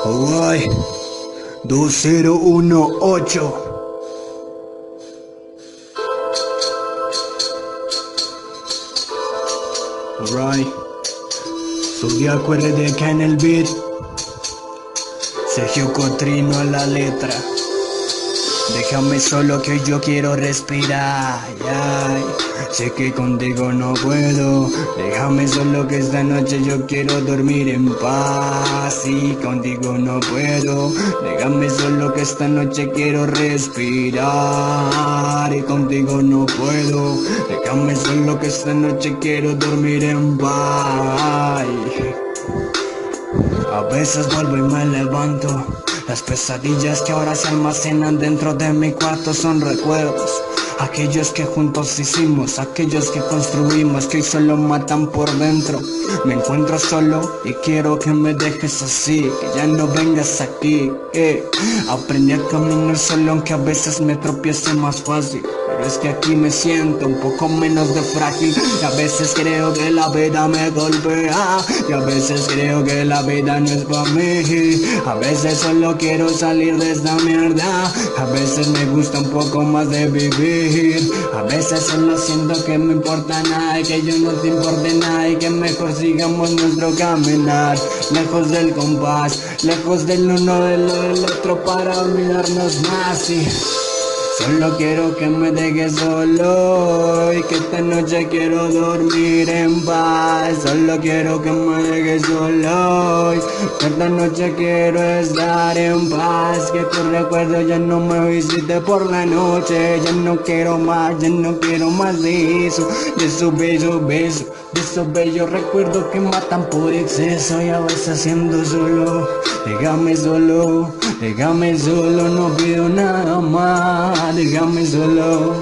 Hawaii 2018. Alright, Zodiaco RDK en el beat, Sergio Cotrino a la letra. Déjame solo que yo quiero respirar, ay. Sé que contigo no puedo. Déjame solo que esta noche yo quiero dormir en paz. Y contigo no puedo. Déjame solo que esta noche quiero respirar. Y contigo no puedo. Déjame solo que esta noche quiero dormir en paz. A veces vuelvo y me levanto. Las pesadillas que ahora se almacenan dentro de mi cuarto son recuerdos. Aquellos que juntos hicimos, aquellos que construimos, que hoy solo matan por dentro. Me encuentro solo y quiero que me dejes así, que ya no vengas aquí. Aprendí a caminar solo aunque a veces me tropiece más fácil. Pero es que aquí me siento un poco menos de frágil. Y a veces creo que la vida me golpea. Y a veces creo que la vida no es para mí. A veces solo quiero salir de esta mierda. A veces me gusta un poco más de vivir. A veces solo siento que me importa nada y que yo no te importe nada y que mejor sigamos nuestro caminar. Lejos del compás, lejos del uno del otro para olvidarnos más. Y solo quiero que me dejes solo y que esta noche quiero dormir en paz. Solo quiero que me dejes solo y que esta noche quiero estar en paz. Que tu recuerdo ya no me visite por la noche. Ya no quiero más, ya no quiero más de eso. De esos besos, de esos bellos recuerdos que matan por exceso. Y a veces siendo solo, déjame solo, no pido nada más. Déjame solo,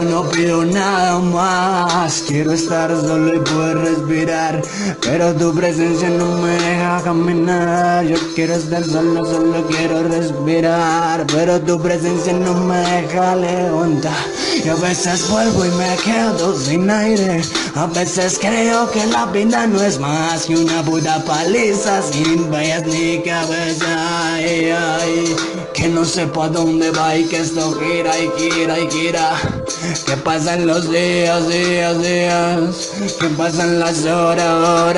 no pido nada más. Quiero estar solo y poder respirar, pero tu presencia no me deja caminar. Yo quiero estar solo quiero respirar, pero tu presencia no me deja levantar. Y a veces vuelvo y me quedo sin aire. A veces creo que la vida no es más que una puta paliza sin vallas ni cabeza. Que no sepa dónde va y que esto gira y gira. Que pasan los días. Que pasan las horas.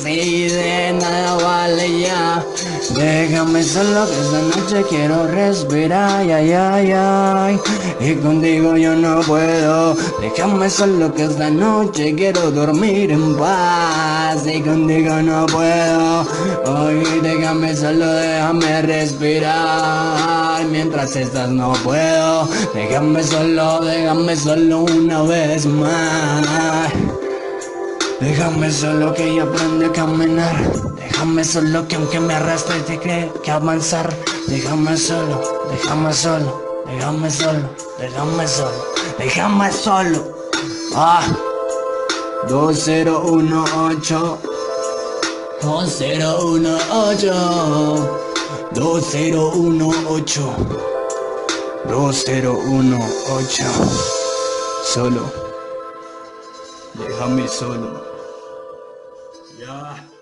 Y de nada vale ya. Déjame solo que esta noche quiero respirar. Y contigo yo no puedo. Déjame solo que esta noche quiero dormir en paz. Y contigo no puedo. Hoy déjame solo, déjame respirar. Mientras estás no puedo. Déjame solo una vez más. Déjame solo que yo aprenda a caminar. Déjame solo que aunque me arrastre te creo que avanzar. Déjame solo. 2018 Solo. Déjame solo. Ya.